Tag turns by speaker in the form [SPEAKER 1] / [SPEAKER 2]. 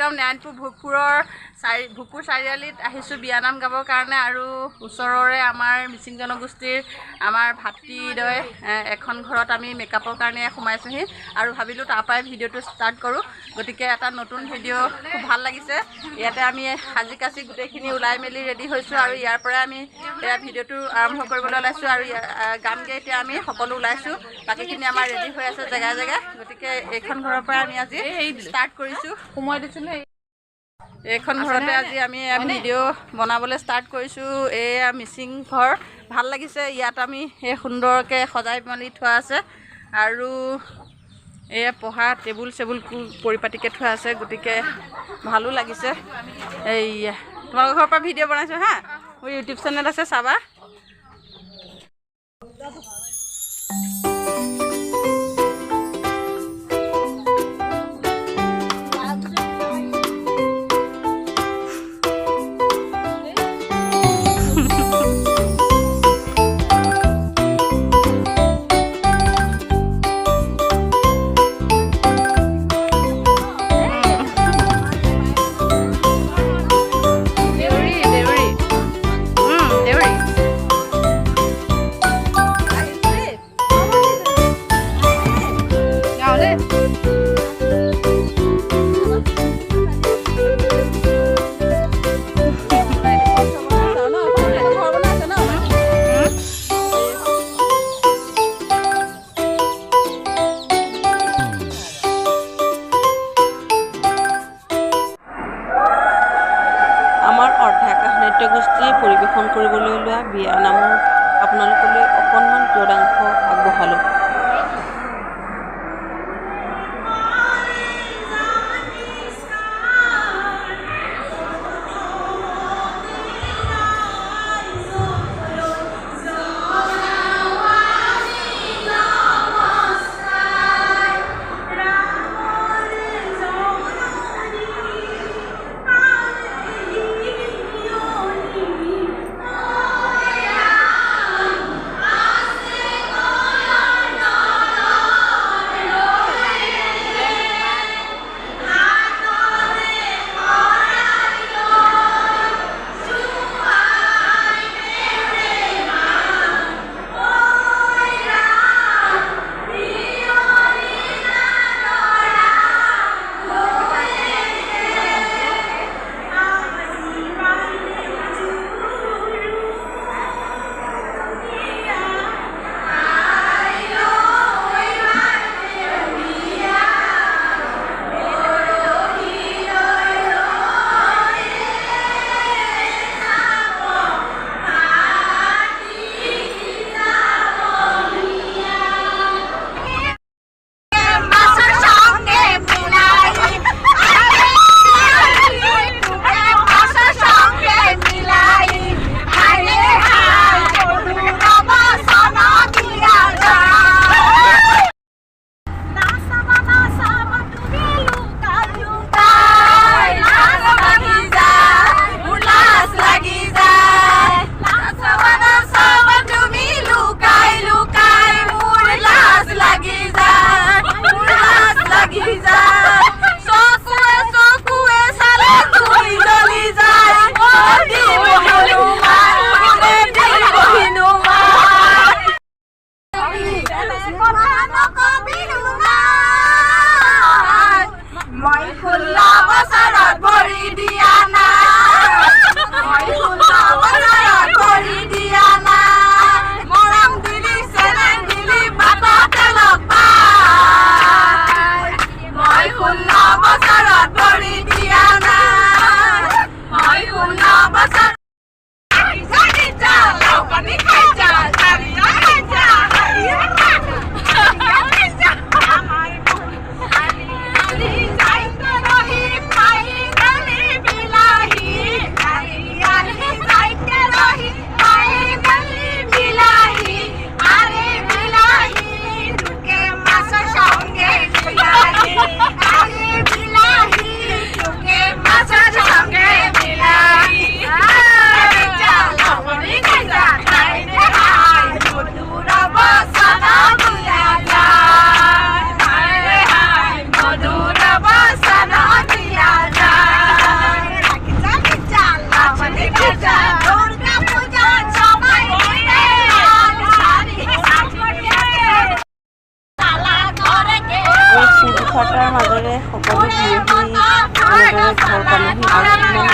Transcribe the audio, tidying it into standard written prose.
[SPEAKER 1] একদম নাৰায়ণপুৰ ভোগপুৰ চাৰিআলিত আহিছোঁ বিয়ানাম গাবৰ কাৰণে আৰু ওচৰৰে আমাৰ মিচিং জনগোষ্ঠীৰ আমাৰ ভাতৃদ্বয় এখন ঘৰত আমি মেকআপৰ কাৰণে সোমাইছোঁহি আৰু ভাবিলোঁ তাৰ পৰাই ভিডিঅ'টো ষ্টাৰ্ট কৰোঁ। গতিকে এটা নতুন ভিডিঅ' খুব ভাল লাগিছে। ইয়াতে আমি সাজি কাচি গোটেইখিনি ওলাই মেলি ৰেডি হৈছোঁ আৰু ইয়াৰ পৰাই আমি এয়া ভিডিঅ'টো আৰম্ভ কৰিবলৈ ওলাইছোঁ আৰু গান গাই এতিয়া আমি সকলো ওলাইছোঁ। বাকীখিনি আমাৰ ৰেডি হৈ আছে জেগাই জেগাই। গতিকে এইখন ঘৰৰ পৰা আমি আজি ষ্টাৰ্ট কৰিছোঁ।
[SPEAKER 2] সোমাই দিছিলোঁ
[SPEAKER 1] এইখন ঘৰতে আজি আমি ভিডিঅ' বনাবলৈ ষ্টাৰ্ট কৰিছোঁ। এয়া মিচিং ঘৰ, ভাল লাগিছে। ইয়াত আমি এই সুন্দৰকৈ সজাই মেলি থোৱা আছে আৰু এয়া পঢ়া টেবুল পৰিপাটিকৈ থোৱা আছে। গতিকে ভালো লাগিছে। এইয়া তোমালোকৰ ঘৰৰ পৰা ভিডিঅ' বনাইছোঁ হা, মোৰ ইউটিউব চেনেল আছে, চাবা।
[SPEAKER 3] নৃত্যগোষ্ঠীয়ে পৰিৱেশন কৰিবলৈ লোৱা বিয়ানামৰ আপোনালোকলৈ অকণমান বিৰদাংশ আগবঢ়ালোঁ। ফাৰ্তাৰ মাজেৰে সকলো বিহুখিনি এনেদৰে ঘৰ পালেহি আৰু ইমান